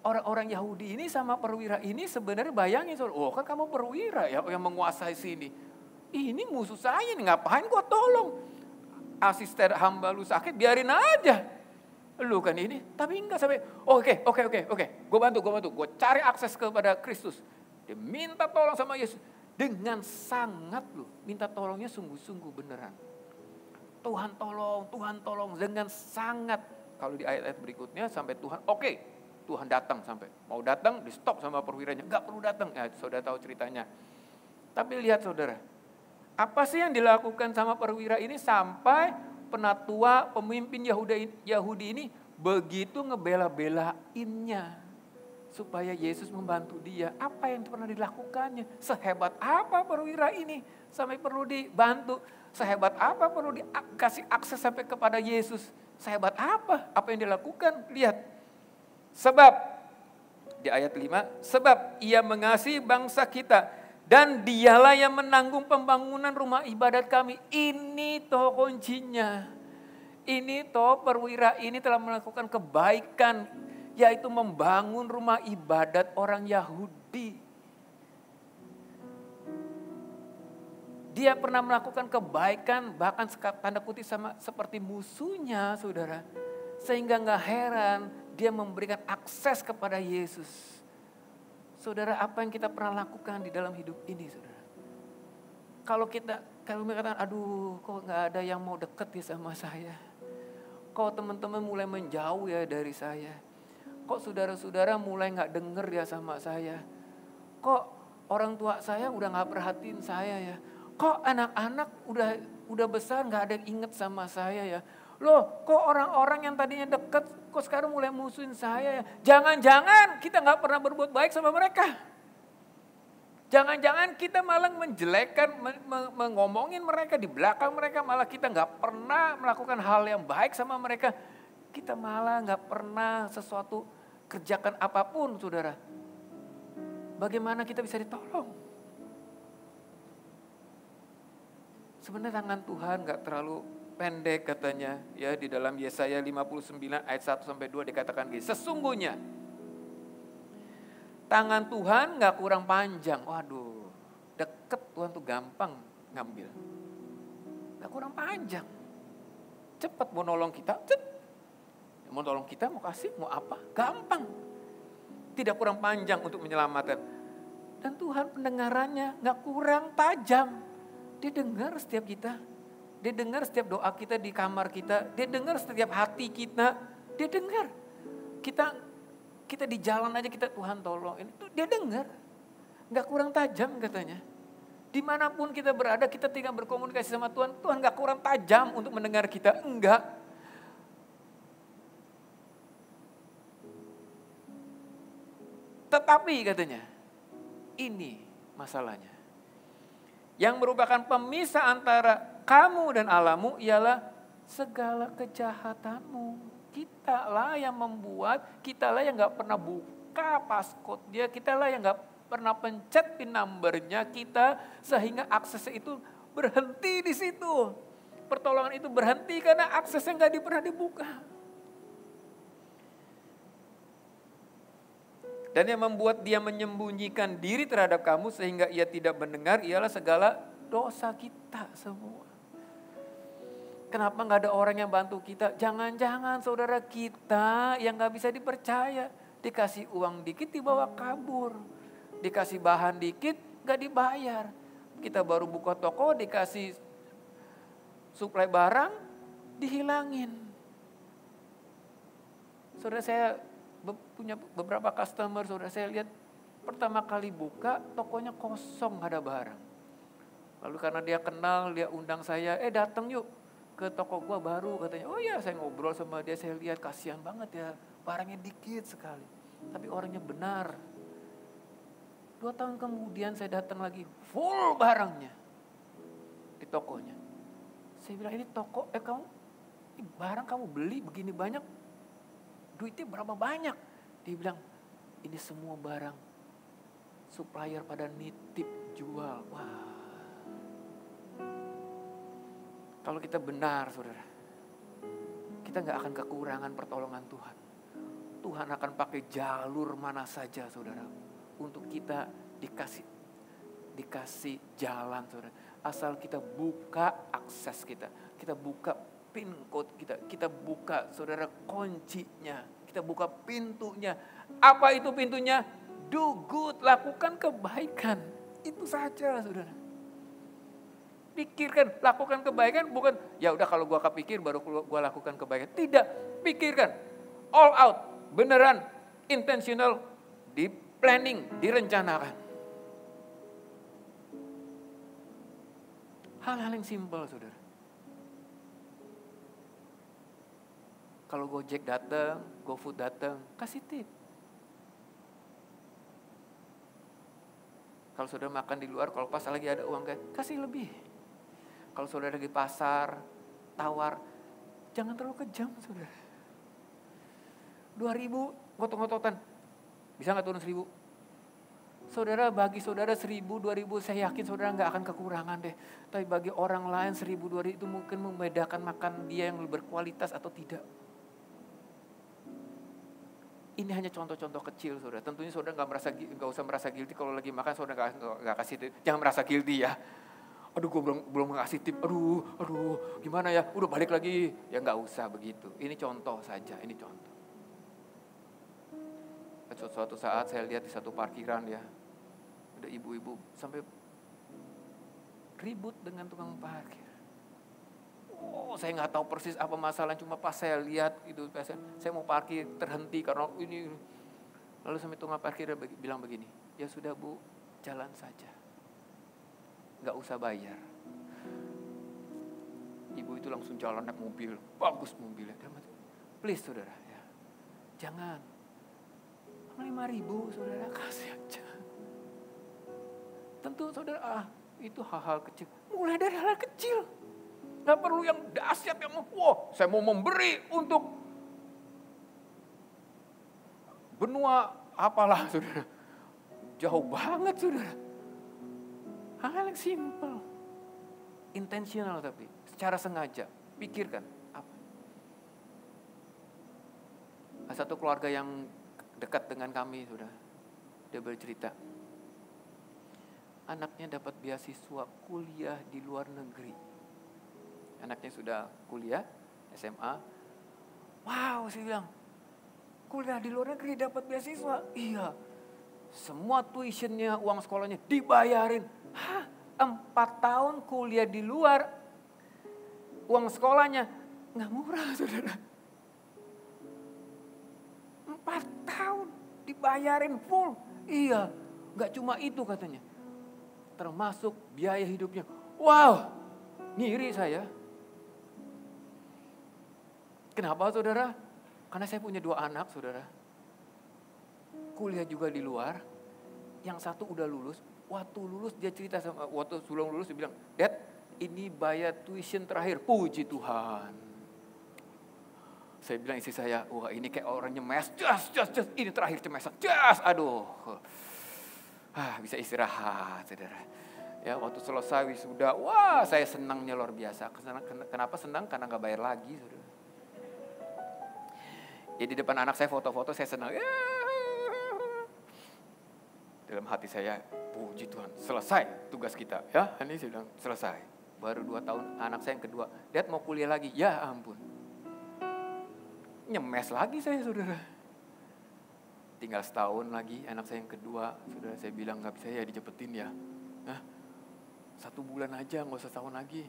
B: Orang-orang Yahudi ini sama perwira ini sebenarnya bayangin, oh kan kamu perwira ya yang menguasai sini. Ini musuh saya nih, ngapain gua tolong? Asisten hamba lu sakit, biarin aja. Lu kan ini, tapi enggak sampai, oke, gua bantu. Gua cari akses kepada Kristus. Dia minta tolong sama Yesus. Dengan sangat lu, minta tolongnya sungguh-sungguh beneran. Tuhan tolong dengan sangat. Kalau di ayat-ayat berikutnya sampai Tuhan, Tuhan datang sampai. Mau datang, di stop sama perwiranya. Enggak perlu datang. Ya, saudara tahu ceritanya. Tapi lihat saudara. Apa sih yang dilakukan sama perwira ini sampai penatua, pemimpin Yahudi ini begitu ngebela-belainnya. Supaya Yesus membantu dia. Apa yang pernah dilakukannya? Sehebat apa perwira ini sampai perlu dibantu? Sehebat apa perlu dikasih akses sampai kepada Yesus? Sehebat apa? Apa yang dilakukan? Lihat. Sebab, di ayat 5, sebab ia mengasihi bangsa kita dan dialah yang menanggung pembangunan rumah ibadat kami. Ini toh kuncinya. Ini toh perwira ini telah melakukan kebaikan. yaitu membangun rumah ibadat orang Yahudi. Dia pernah melakukan kebaikan, bahkan tanda kutip sama seperti musuhnya, saudara. Sehingga gak heran dia memberikan akses kepada Yesus. Saudara, apa yang kita pernah lakukan di dalam hidup ini, saudara? Kalau katakan, aduh kok gak ada yang mau deket ya sama saya. Kok teman-teman mulai menjauh ya dari saya. Kok saudara-saudara mulai gak denger ya sama saya. Kok orang tua saya udah gak perhatiin saya ya. Kok anak-anak udah besar gak ada yang inget sama saya ya. Loh kok orang-orang yang tadinya deket kok sekarang mulai musuhin saya ya. Jangan-jangan kita gak pernah berbuat baik sama mereka. Jangan-jangan kita malah menjelekkan, mengomongin mereka di belakang mereka. Malah kita gak pernah melakukan hal yang baik sama mereka. Kita malah gak pernah sesuatu kerjakan apapun, saudara. Bagaimana kita bisa ditolong? Sebenarnya tangan Tuhan gak terlalu pendek katanya. Ya, di dalam Yesaya 59 ayat 1-2 dikatakan gini. Sesungguhnya tangan Tuhan gak kurang panjang. Waduh, deket Tuhan tuh gampang ngambil. Gak kurang panjang. Cepat mau nolong kita, mau nolong kita, mau kasih, mau apa, gampang. Tidak kurang panjang untuk menyelamatkan. Dan Tuhan pendengarannya gak kurang tajam. Dia dengar setiap kita. Dia dengar setiap doa kita di kamar kita. Dia dengar setiap hati kita. Dia dengar. Kita di jalan aja kita Tuhan tolong. Dia dengar. Gak kurang tajam katanya. Dimanapun kita berada kita tinggal berkomunikasi sama Tuhan. Tuhan gak kurang tajam untuk mendengar kita. Enggak. Tetapi katanya. Ini masalahnya. Yang merupakan pemisah antara kamu dan Allahmu ialah segala kejahatanmu. Kitalah yang membuat, kitalah yang gak pernah buka passcode dia, kitalah yang gak pernah pencet pin numbernya kita sehingga aksesnya itu berhenti di situ. Pertolongan itu berhenti karena aksesnya gak pernah dibuka. Dan yang membuat dia menyembunyikan diri terhadap kamu sehingga ia tidak mendengar ialah segala dosa kita semua. Kenapa gak ada orang yang bantu kita? Jangan-jangan saudara kita yang gak bisa dipercaya. Dikasih uang dikit dibawa kabur. Dikasih bahan dikit gak dibayar. Kita baru buka toko dikasih suplai barang dihilangin. Saudara saya punya beberapa customer, saudara saya lihat pertama kali buka tokonya kosong, gak ada barang. Lalu karena dia kenal, dia undang saya, datang yuk ke toko gua baru katanya. Oh iya, saya ngobrol sama dia, saya lihat kasihan banget ya, barangnya dikit sekali. Tapi orangnya benar. 2 tahun kemudian saya datang lagi, full barangnya di tokonya. Saya bilang ini toko, ini barang kamu beli begini banyak, duitnya berapa banyak? Dia bilang, ini semua barang supplier pada nitip jual. Wah. Kalau kita benar, saudara, kita gak akan kekurangan pertolongan Tuhan. Tuhan akan pakai jalur mana saja, saudara, untuk kita dikasih jalan, saudara. Asal kita buka akses kita buka pin code kita buka, saudara, kuncinya, kita buka pintunya. Apa itu pintunya? Do good, lakukan kebaikan. Itu saja, saudara. Pikirkan, lakukan kebaikan, bukan ya udah kalau gua kepikir baru gua lakukan kebaikan. Tidak, pikirkan, all out, beneran, intentional, di planning, direncanakan. Hal-hal yang simpel, saudara. Kalau Gojek datang, GoFood datang, kasih tip. Kalau saudara makan di luar, kalau pas lagi ada uang, kasih lebih. Kalau saudara di pasar, tawar, jangan terlalu kejam, saudara. 2.000 ngotot-ngototan, bisa gak turun 1.000? Saudara, bagi saudara 1.000, 2.000, saya yakin saudara gak akan kekurangan deh. Tapi bagi orang lain 1.000, 2.000 itu mungkin membedakan makan dia yang berkualitas atau tidak. Ini hanya contoh-contoh kecil, saudara. Tentunya saudara nggak usah merasa guilty kalau lagi makan saudara nggak kasih tip. Jangan merasa guilty ya. Aduh, gue belum ngasih tip. Aduh, gimana ya? Udah balik lagi. Ya nggak usah begitu. Ini contoh saja. Ini contoh. Suatu saat saya lihat di satu parkiran ya, ada ibu-ibu sampai ribut dengan tukang parkir. Oh, saya nggak tahu persis apa masalah, cuma pas saya lihat itu, saya mau parkir terhenti karena ini. Lalu sampai tukang parkir bilang begini, ya sudah Bu, jalan saja, nggak usah bayar. Ibu itu langsung jalan naik mobil, bagus mobilnya. Please saudara, ya, jangan. 5.000 saudara, kasih aja. Tentu saudara, itu hal-hal kecil. Mulai dari hal kecil. Gak perlu yang dahsyat, yang saya mau memberi untuk benua apalah saudara. Jauh banget saudara. Hal yang simple. Intentional tapi, secara sengaja. Pikirkan apa. Satu keluarga yang dekat dengan kami saudara. Dia bercerita. Anaknya dapat beasiswa kuliah di luar negeri. Anaknya sudah kuliah, SMA. Wow, saya bilang, kuliah di luar negeri dapat beasiswa. Iya, semua tuitionnya, uang sekolahnya dibayarin. 4 tahun kuliah di luar, uang sekolahnya nggak murah saudara. 4 tahun dibayarin full. Iya, nggak cuma itu katanya. Termasuk biaya hidupnya. Wow, ngiri saya. Kenapa saudara? Karena saya punya 2 anak saudara. Kuliah juga di luar. Yang satu udah lulus. Waktu lulus dia cerita sama, waktu sebelum lulus dia bilang, Dad, ini bayar tuition terakhir. Puji Tuhan. Saya bilang istri saya, wah ini kayak orang nyemes. Just. Ini terakhir cemesan. Just, aduh. Bisa istirahat saudara. Ya waktu selesai wisuda, wah saya senangnya luar biasa. Kenapa senang? Karena gak bayar lagi saudara. Jadi di depan anak saya foto-foto, saya senang. Dalam hati saya, puji Tuhan, selesai tugas kita. Ya, ini saya bilang, selesai. Baru 2 tahun, anak saya yang kedua, Dad mau kuliah lagi. Ya ampun. Nyemes lagi saya, saudara. Tinggal setahun lagi, anak saya yang kedua, saudara, saya bilang, gak bisa ya dicepetin ya. 1 bulan aja, gak usah setahun lagi.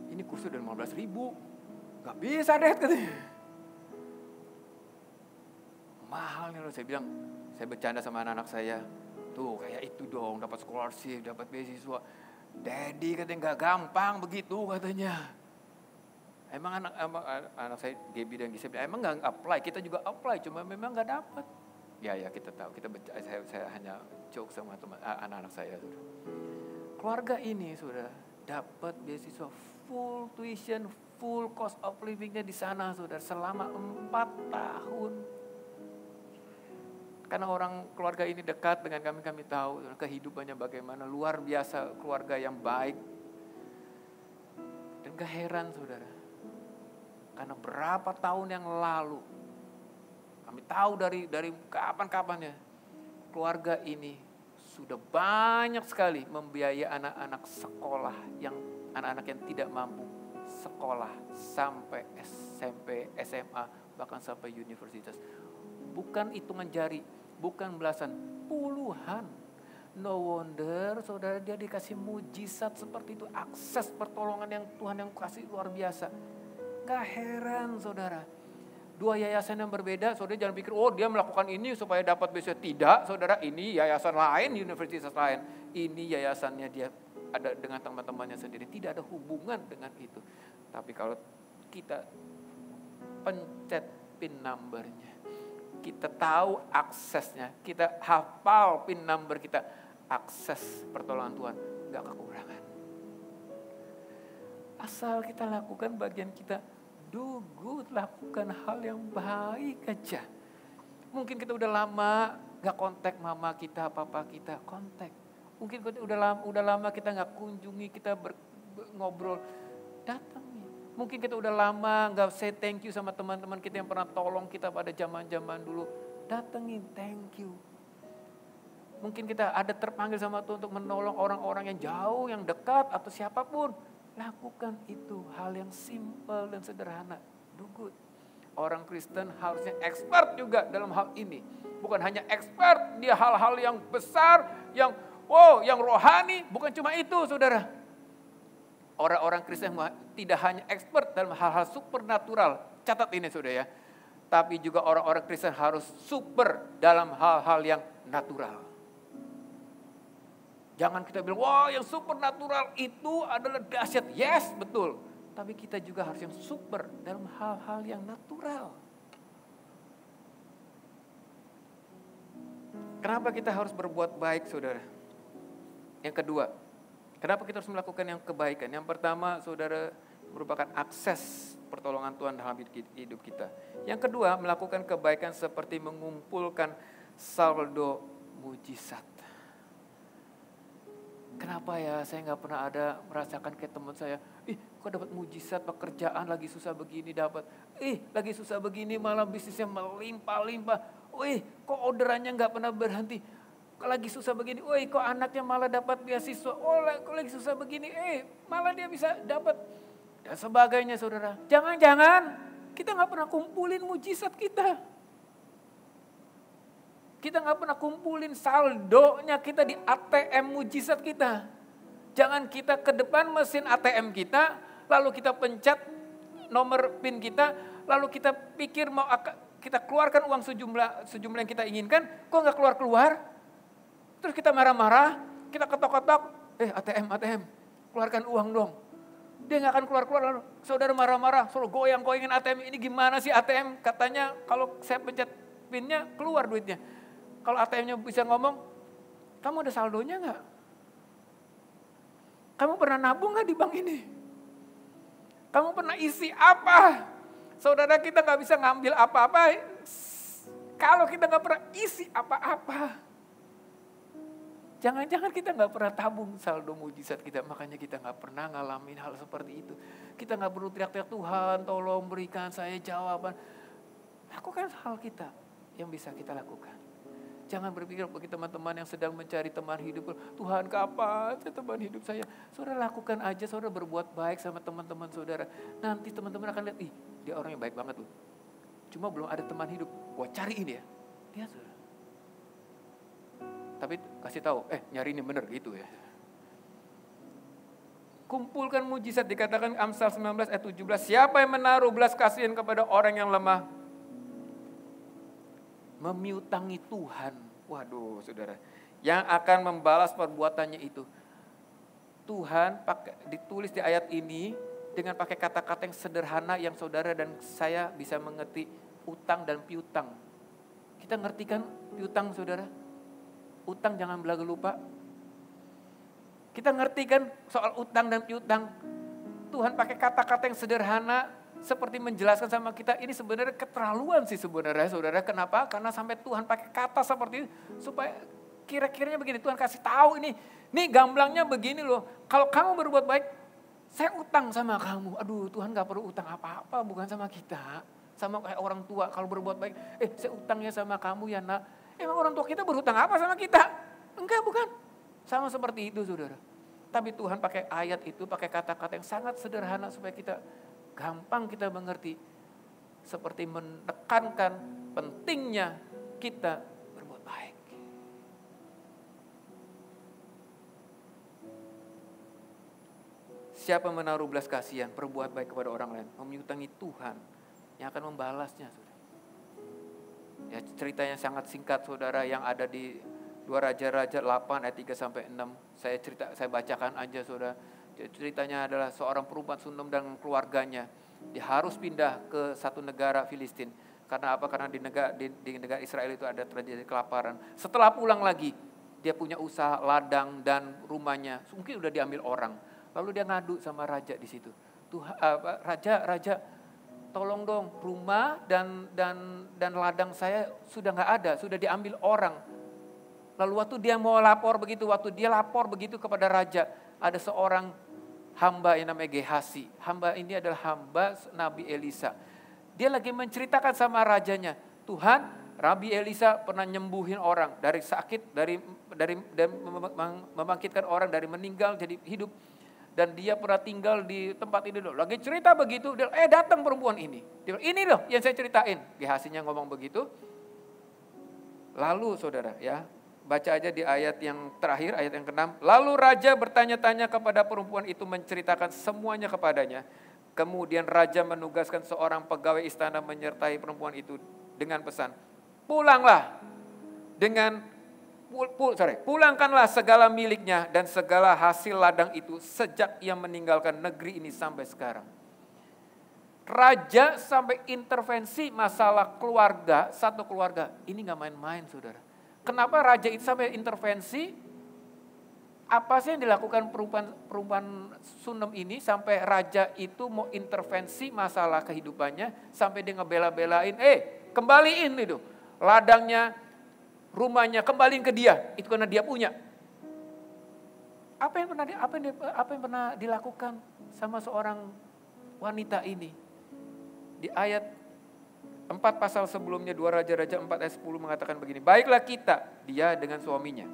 B: Ini kursus udah 15.000. Gak bisa, Dad, katanya. Mahal nih loh, saya bilang, saya bercanda sama anak-anak saya, tuh kayak itu dong, dapat scholarship, dapat beasiswa. Daddy katanya gak gampang begitu katanya. Emang anak saya Gaby dan Giselle, emang gak apply, kita juga apply, cuma memang gak dapat. Ya kita tahu, saya hanya joke sama teman anak-anak saya. Keluarga ini sudah dapat beasiswa full tuition, full cost of livingnya di sana saudara selama 4 tahun. Karena orang keluarga ini dekat dengan kami tahu kehidupannya bagaimana, luar biasa, keluarga yang baik. Dan gak heran saudara, karena berapa tahun yang lalu, kami tahu dari kapan-kapan ya, keluarga ini sudah banyak sekali membiayai anak-anak sekolah, anak-anak yang tidak mampu sekolah sampai SMP, SMA, bahkan sampai universitas. Bukan hitungan jari, bukan belasan, puluhan. No wonder saudara dia dikasih mujizat seperti itu. Akses pertolongan yang Tuhan yang kasih luar biasa. Gak heran saudara. 2 yayasan yang berbeda, saudara jangan pikir, oh dia melakukan ini supaya dapat beasiswa. Tidak saudara, ini yayasan lain, universitas lain. Ini yayasannya dia ada dengan teman-temannya sendiri. Tidak ada hubungan dengan itu. Tapi kalau kita pencet PIN numbernya, kita tahu aksesnya, kita hafal PIN number kita, akses pertolongan Tuhan gak kekurangan. Asal kita lakukan bagian kita, do good, lakukan hal yang baik aja. Mungkin kita udah lama gak kontak mama kita, papa kita, kontak. Mungkin kita udah lama kita gak kunjungi, kita ngobrol, datang. Mungkin kita udah lama gak say thank you sama teman-teman kita yang pernah tolong kita pada zaman-zaman dulu. datengin, thank you. Mungkin kita ada terpanggil sama Tuhan untuk menolong orang-orang yang jauh, yang dekat, atau siapapun. Lakukan itu, hal yang simple dan sederhana. Do good. Orang Kristen harusnya expert juga dalam hal ini. Bukan hanya expert di hal-hal yang besar, yang rohani. Bukan cuma itu, saudara. Orang-orang Kristen tidak hanya expert dalam hal-hal supernatural. Catat ini, saudara ya. Tapi juga orang-orang Kristen harus super dalam hal-hal yang natural. Jangan kita bilang, wah yang supernatural itu adalah dahsyat. Yes, betul. Tapi kita juga harus yang super dalam hal-hal yang natural. Kenapa kita harus berbuat baik, saudara? Yang kedua, kenapa kita harus melakukan yang kebaikan? Yang pertama, saudara, merupakan akses pertolongan Tuhan dalam hidup kita. Yang kedua, melakukan kebaikan seperti mengumpulkan saldo mujizat. Kenapa ya saya nggak pernah ada merasakan kayak teman saya, kok dapat mujizat, pekerjaan lagi susah begini dapat, lagi susah begini malah bisnisnya melimpah-limpah, kok orderannya nggak pernah berhenti, kok lagi susah begini, kok anaknya malah dapat beasiswa, kok lagi susah begini, malah dia bisa dapat, dan sebagainya, saudara. Jangan-jangan kita nggak pernah kumpulin mujizat kita. Kita nggak pernah kumpulin saldonya kita di ATM mujizat kita. Jangan kita ke depan mesin ATM kita, lalu kita pencet nomor PIN kita, lalu kita pikir mau kita keluarkan uang sejumlah yang kita inginkan, kok nggak keluar-keluar? Terus kita marah-marah, kita ketok-ketok, ATM, keluarkan uang dong. Dia nggak akan keluar-keluar, lalu saudara marah-marah, suruh goyang-goyangin ATM, ini gimana sih ATM? Katanya kalau saya pencet PIN-nya keluar duitnya. Kalau ATM-nya bisa ngomong, kamu ada saldonya nggak? Kamu pernah nabung nggak di bank ini? Kamu pernah isi apa? Saudara, kita nggak bisa ngambil apa-apa kalau kita nggak pernah isi apa-apa. Jangan-jangan kita nggak pernah tabung saldo mujizat kita, makanya kita nggak pernah ngalamin hal seperti itu. Kita nggak perlu teriak-teriak, Tuhan tolong berikan saya jawaban. Lakukan hal kita yang bisa kita lakukan. Jangan berpikir bagi teman-teman yang sedang mencari teman hidup, Tuhan kapan teman hidup saya? Saudara lakukan aja, saudara berbuat baik sama teman-teman saudara. Nanti teman-teman akan lihat, dia orang yang baik banget loh. Cuma belum ada teman hidup, gua cariin ya. Dia saudara. Tapi kasih tahu, nyari ini bener gitu ya. Kumpulkan mujizat, dikatakan Amsal 19 ayat 17. Siapa yang menaruh belas kasihan kepada orang yang lemah? Memiutangi Tuhan, waduh saudara, yang akan membalas perbuatannya itu. Tuhan ditulis di ayat ini dengan pakai kata-kata yang sederhana yang saudara dan saya bisa mengerti, utang dan piutang. Kita ngerti kan piutang, saudara? Utang jangan belagu lupa. Kita ngerti kan soal utang dan piutang. Tuhan pakai kata-kata yang sederhana seperti menjelaskan sama kita, ini sebenarnya keterlaluan sih sebenarnya, saudara. Kenapa? Karena sampai Tuhan pakai kata seperti itu supaya kira-kiranya begini, Tuhan kasih tahu ini gamblangnya begini loh. Kalau kamu berbuat baik, saya utang sama kamu. Aduh, Tuhan gak perlu utang apa-apa, bukan sama kita. Sama kayak orang tua kalau berbuat baik, saya utangnya sama kamu ya nak. Emang orang tua kita berhutang apa sama kita? Enggak, bukan. Sama seperti itu, saudara. Tapi Tuhan pakai ayat itu, pakai kata-kata yang sangat sederhana supaya kita gampang kita mengerti, seperti menekankan pentingnya kita berbuat baik. Siapa menaruh belas kasihan, berbuat baik kepada orang lain, memiutangi Tuhan yang akan membalasnya. Saudara. Ya, ceritanya sangat singkat, saudara, yang ada di 2 Raja-Raja 8 ayat 3 sampai 6. Saya bacakan aja, saudara. Ceritanya adalah seorang perempuan Sunem dan keluarganya. Dia harus pindah ke satu negara Filistin. Karena apa? Karena di negara Israel itu ada terjadi kelaparan. Setelah pulang lagi, dia punya usaha ladang dan rumahnya mungkin udah diambil orang. Lalu dia ngadu sama raja di situ. Raja, tolong dong, rumah dan ladang saya sudah nggak ada, sudah diambil orang. Lalu waktu dia mau lapor begitu, waktu dia lapor begitu kepada raja, ada seorang hamba yang namanya Gehasi. Hamba ini adalah hamba Nabi Elisa. Dia lagi menceritakan sama rajanya, Tuhan, Nabi Elisa pernah nyembuhin orang dari sakit, dari membangkitkan orang dari meninggal jadi hidup. Dan dia pernah tinggal di tempat ini loh. Lagi cerita begitu, dia datang perempuan ini. Dia bilang, ini loh yang saya ceritain. Gehazinya ngomong begitu. Lalu saudara ya, baca aja di ayat yang terakhir, ayat yang ke-6. Lalu raja bertanya-tanya kepada perempuan itu, menceritakan semuanya kepadanya. Kemudian raja menugaskan seorang pegawai istana menyertai perempuan itu dengan pesan, pulanglah pulangkanlah segala miliknya dan segala hasil ladang itu sejak ia meninggalkan negeri ini sampai sekarang. Raja sampai intervensi masalah keluarga, satu keluarga. Ini gak main-main saudara. Kenapa raja itu sampai intervensi? Apa sih yang dilakukan perempuan Sunem ini sampai raja itu mau intervensi masalah kehidupannya. Sampai dia ngebela-belain, kembaliin itu ladangnya, rumahnya, kembaliin ke dia. Itu karena dia punya. Apa yang pernah dilakukan sama seorang wanita ini? Di ayat 4 pasal sebelumnya 2 Raja-Raja 4 ayat 10 mengatakan begini. Baiklah kita, dia dengan suaminya,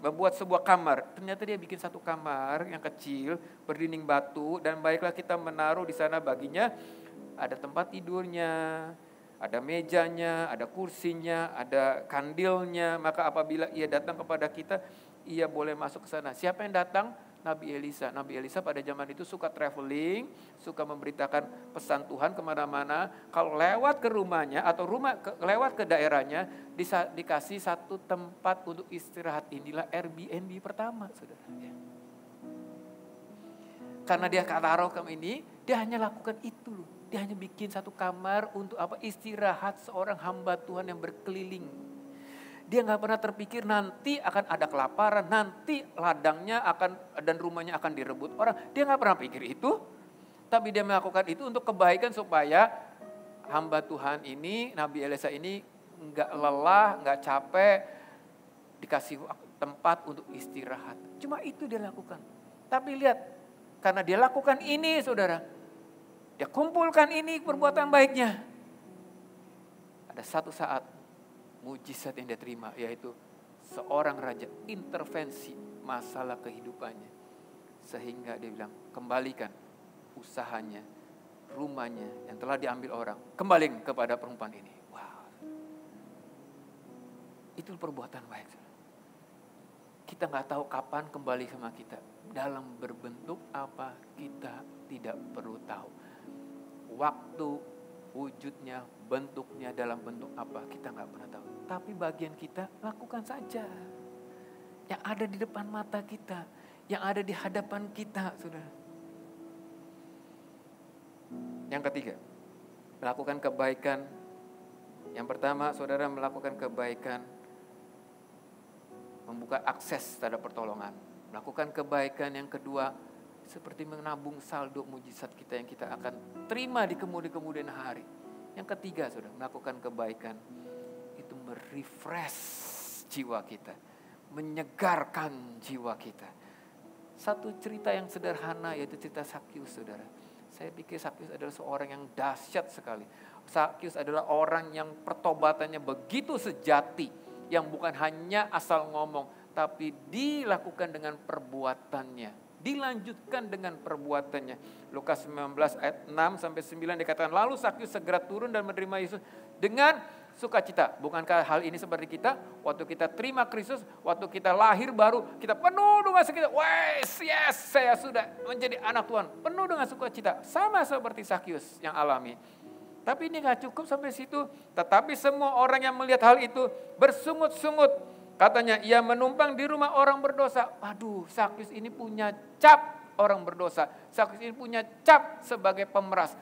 B: membuat sebuah kamar. Ternyata dia bikin satu kamar yang kecil, berdinding batu. Dan baiklah kita menaruh di sana baginya. Ada tempat tidurnya, ada mejanya, ada kursinya, ada kandilnya. Maka apabila ia datang kepada kita, ia boleh masuk ke sana. Siapa yang datang? Nabi Elisa. Nabi Elisa pada zaman itu suka traveling, suka memberitakan pesan Tuhan kemana-mana. Kalau lewat ke rumahnya atau lewat ke daerahnya, dikasih satu tempat untuk istirahat. Inilah Airbnb pertama, saudara. Karena dia kataroham ini, dia hanya lakukan itu loh. Dia hanya bikin satu kamar untuk istirahat seorang hamba Tuhan yang berkeliling. Dia gak pernah terpikir nanti akan ada kelaparan, nanti ladangnya dan rumahnya akan direbut orang. Dia gak pernah pikir itu. Tapi dia melakukan itu untuk kebaikan supaya hamba Tuhan ini, Nabi Elisa ini gak lelah, gak capek, dikasih tempat untuk istirahat. Cuma itu dia lakukan. Tapi lihat, karena dia lakukan ini saudara, dia kumpulkan ini perbuatan baiknya. Ada satu saat, mujizat yang dia terima, yaitu seorang raja intervensi masalah kehidupannya. Sehingga dia bilang, kembalikan usahanya, rumahnya yang telah diambil orang. Kembalikan kepada perempuan ini. Wow. Itu perbuatan baik. Kita gak tahu kapan kembali sama kita. Dalam berbentuk apa kita tidak perlu tahu. Waktu, wujudnya, bentuknya dalam bentuk apa kita gak pernah tahu. Tapi bagian kita lakukan saja. Yang ada di depan mata kita. Yang ada di hadapan kita, saudara. Yang ketiga, melakukan kebaikan. Yang pertama, saudara melakukan kebaikan. Membuka akses terhadap pertolongan. Melakukan kebaikan yang kedua, seperti menabung saldo mujizat kita yang kita akan terima di kemudian hari. Yang ketiga, saudara, melakukan kebaikan. Itu merefresh jiwa kita, menyegarkan jiwa kita. Satu cerita yang sederhana yaitu cerita Sakyus, saudara. Saya pikir Sakyus adalah seorang yang dahsyat sekali. Sakyus adalah orang yang pertobatannya begitu sejati, yang bukan hanya asal ngomong, tapi dilakukan dengan perbuatannya, dilanjutkan dengan perbuatannya. Lukas 19 ayat 6 sampai 9 dikatakan, lalu Sakyus segera turun dan menerima Yesus dengan sukacita. Bukankah hal ini seperti kita? Waktu kita terima Kristus, waktu kita lahir baru, kita penuh dengan sukacita. Yes, saya sudah menjadi anak Tuhan. Penuh dengan sukacita. Sama seperti Sakyus yang alami. Tapi ini gak cukup sampai situ. Tetapi semua orang yang melihat hal itu bersungut-sungut. Katanya, ia menumpang di rumah orang berdosa. Aduh, Sakyus ini punya cap orang berdosa. Sakyus ini punya cap sebagai pemeras.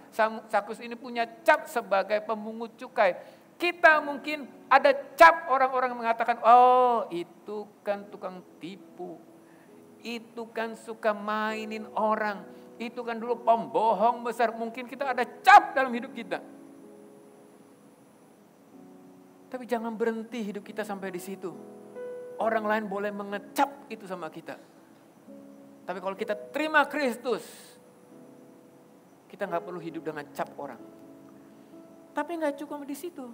B: Sakyus ini punya cap sebagai pemungut cukai. Kita mungkin ada cap orang-orang mengatakan, oh itu kan tukang tipu. Itu kan suka mainin orang. Itu kan dulu pembohong besar. Mungkin kita ada cap dalam hidup kita. Tapi jangan berhenti hidup kita sampai di situ. Orang lain boleh mengecap itu sama kita. Tapi kalau kita terima Kristus, kita gak perlu hidup dengan cap orang. Tapi gak cukup di situ.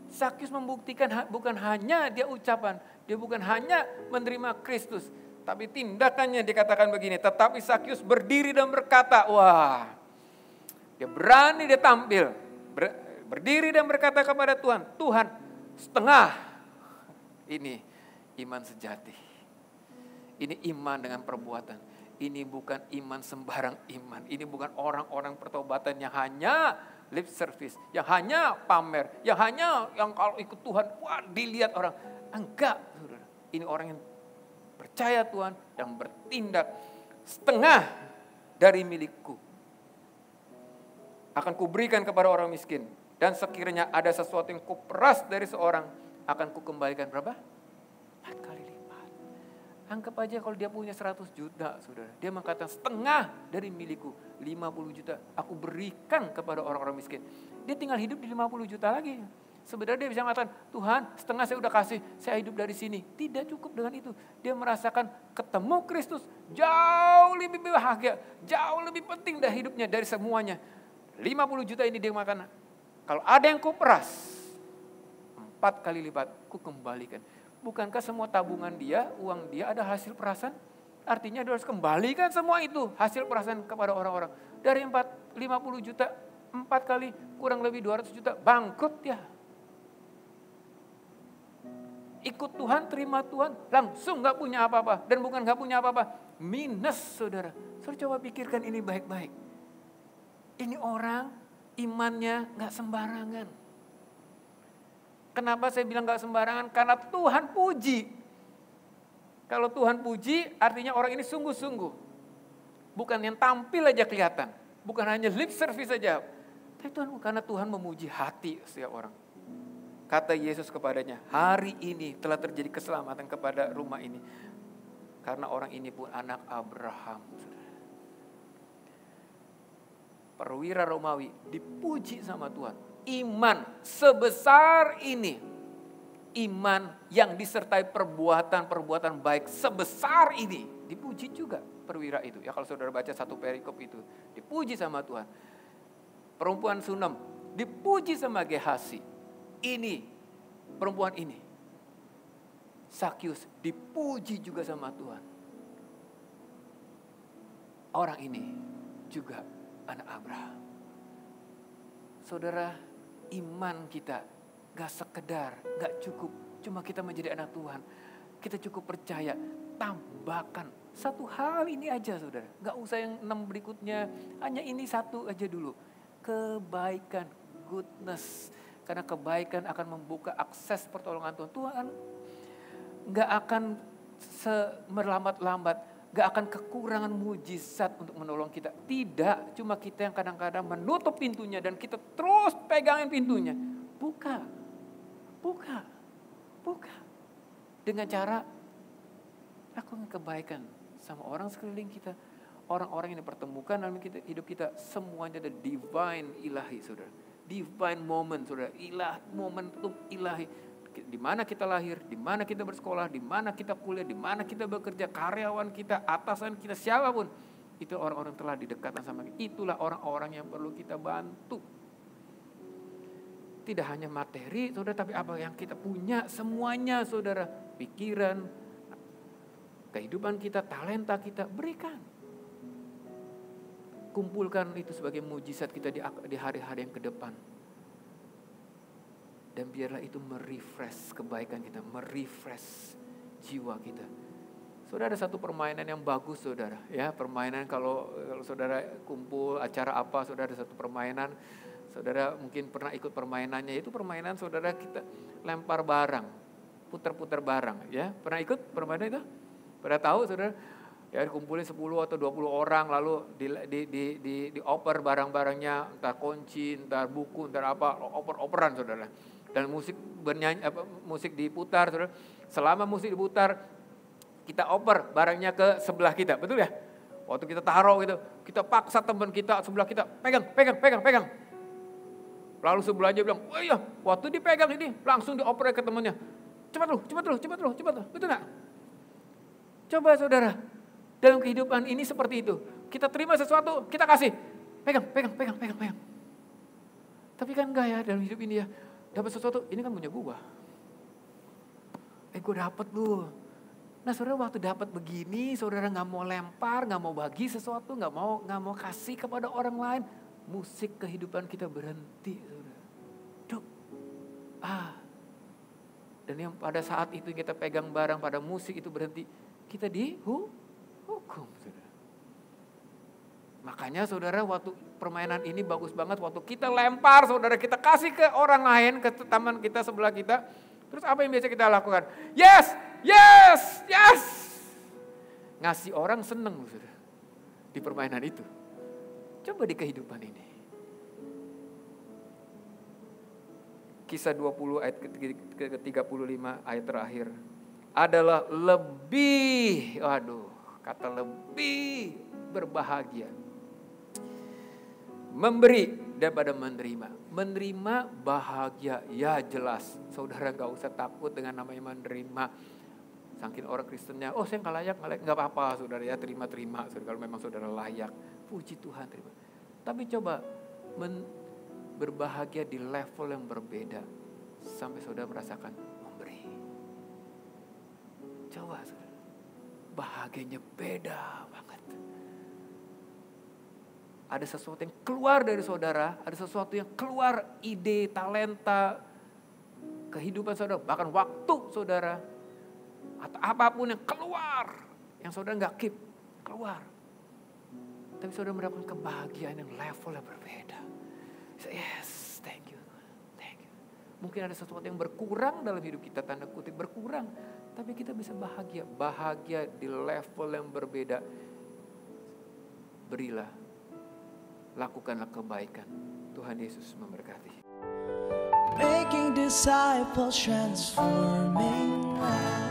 B: Sakyus membuktikan bukan hanya dia ucapan, dia bukan hanya menerima Kristus, tapi tindakannya dikatakan begini, tetapi Sakyus berdiri dan berkata, wah, dia berani, dia tampil, berdiri dan berkata kepada Tuhan, Tuhan, setengah. Ini iman sejati. Ini iman dengan perbuatan. Ini bukan iman sembarang iman. Ini bukan orang-orang pertobatan yang hanya lip service, yang hanya pamer, yang kalau ikut Tuhan, wah dilihat orang. Enggak, saudara. Ini orang yang percaya Tuhan, yang bertindak setengah dari milikku akan kuberikan kepada orang miskin. Dan sekiranya ada sesuatu yang kuperas dari seorang, akan kukembalikan berapa? 4 kali lipat. Anggap aja kalau dia punya 100 juta, saudara. Dia mengatakan setengah dari milikku, 50 juta. Aku berikan kepada orang-orang miskin. Dia tinggal hidup di 50 juta lagi. Sebenarnya dia bisa mengatakan, Tuhan setengah saya udah kasih, saya hidup dari sini. Tidak cukup dengan itu. Dia merasakan ketemu Kristus jauh lebih bahagia, jauh lebih penting dari hidupnya, dari semuanya. 50 juta ini dia makan. Kalau ada yang kuperas, 4 kali lipat ku kembalikan. Bukankah semua tabungan dia, uang dia ada hasil perasan? Artinya dia harus kembalikan semua itu, hasil perasan kepada orang-orang. Dari 50 juta, 4 kali kurang lebih 200 juta, bangkrut ya. Ikut Tuhan, terima Tuhan, langsung gak punya apa-apa. Dan bukan gak punya apa-apa, minus saudara. Saudara coba pikirkan ini baik-baik. Ini orang imannya gak sembarangan. Kenapa saya bilang gak sembarangan? Karena Tuhan puji. Kalau Tuhan puji artinya orang ini sungguh-sungguh. Bukan yang tampil aja kelihatan. Bukan hanya lip service saja. Tapi karena Tuhan memuji hati setiap orang. Kata Yesus kepadanya, hari ini telah terjadi keselamatan kepada rumah ini. Karena orang ini pun anak Abraham. Perwira Romawi dipuji sama Tuhan. Iman sebesar ini. Iman yang disertai perbuatan-perbuatan baik sebesar ini. Dipuji juga perwira itu. Ya kalau saudara baca satu perikop itu. Dipuji sama Tuhan. Perempuan Sunem dipuji sama Gehasi. Ini, perempuan ini. Sakyus dipuji juga sama Tuhan. Orang ini juga anak Abraham. Saudara, iman kita gak sekedar, gak cukup. Cuma kita menjadi anak Tuhan. Kita cukup percaya, tambahkan satu hal ini aja saudara. Gak usah yang 6 berikutnya, hanya ini satu aja dulu. Kebaikan, goodness. Karena kebaikan akan membuka akses pertolongan Tuhan. Tuhan gak akan merlambat-lambat. Gak akan kekurangan mujizat untuk menolong kita. Tidak, cuma kita yang kadang-kadang menutup pintunya dan kita terus pegangin pintunya. Buka. Dengan cara lakukan kebaikan sama orang sekeliling kita. Orang-orang yang dipertemukan dalam hidup kita, semuanya ada divine ilahi, saudara. Divine moment, saudara. Momentum ilahi. Di mana kita lahir, di mana kita bersekolah, di mana kita kuliah, di mana kita bekerja, karyawan kita, atasan kita, siapapun. Itu orang-orang telah didekatkan sama kita. Itulah orang-orang yang perlu kita bantu. Tidak hanya materi, saudara, tapi apa yang kita punya, semuanya, saudara. Pikiran, kehidupan kita, talenta kita, berikan. Kumpulkan itu sebagai mujizat kita di hari-hari yang ke depan. Dan biarlah itu merefresh kebaikan kita, merefresh jiwa kita. Saudara, ada satu permainan yang bagus saudara. Ya, permainan kalau saudara kumpul acara apa, saudara ada satu permainan. Saudara mungkin pernah ikut permainannya, itu permainan saudara kita lempar barang, putar-putar barang. Ya, pernah ikut permainan itu? Pernah tahu saudara? Ya, kumpulin 10 atau 20 orang lalu dioper barang-barangnya, entar kunci, entar buku, entar apa, oper-operan saudara. Dan musik diputar, saudara. Selama musik diputar, kita oper barangnya ke sebelah kita, betul ya? Waktu kita taruh gitu, kita paksa teman kita sebelah kita, pegang. Lalu sebelahnya bilang, oh iya, waktu dipegang ini langsung dioper ke temannya. Cepat lu, betul nggak? Coba saudara, dalam kehidupan ini seperti itu. Kita terima sesuatu, kita kasih, pegang. Tapi kan enggak ya dalam hidup ini ya. dapat sesuatu, ini kan punya gua. Gue dapet lu. Nah saudara waktu dapat begini, saudara nggak mau lempar, nggak mau bagi sesuatu, nggak mau kasih kepada orang lain, musik kehidupan kita berhenti, saudara. Duk. Dan yang pada saat itu kita pegang barang pada musik itu berhenti, kita dihukum, saudara. Makanya saudara waktu permainan ini bagus banget, waktu kita lempar, saudara kita kasih ke orang lain, ke teman kita sebelah kita. Terus apa yang biasa kita lakukan? Yes, yes, yes. Ngasih orang seneng saudara di permainan itu. Coba di kehidupan ini. Kisah 20 ayat ke-35 ayat terakhir. Adalah lebih, kata lebih berbahagia. Memberi daripada menerima. Menerima bahagia, ya jelas. Saudara gak usah takut dengan namanya menerima. Saking orang Kristennya, saya gak layak, gak apa-apa saudara ya, terima-terima. Saudara, kalau memang saudara layak, puji Tuhan terima. Tapi coba berbahagia di level yang berbeda. Sampai saudara merasakan memberi. Coba saudara, bahagianya beda banget. Ada sesuatu yang keluar dari saudara, ada sesuatu yang keluar ide, talenta, kehidupan saudara, bahkan waktu saudara, atau apapun yang keluar, yang saudara gak keep, keluar. Tapi saudara mendapatkan kebahagiaan yang levelnya berbeda. Yes, thank you, thank you. Mungkin ada sesuatu yang berkurang dalam hidup kita, tanda kutip berkurang, tapi kita bisa bahagia di level yang berbeda. Berilah. Lakukanlah kebaikan. Tuhan Yesus memberkati.
A: Making disciples, transforming lives.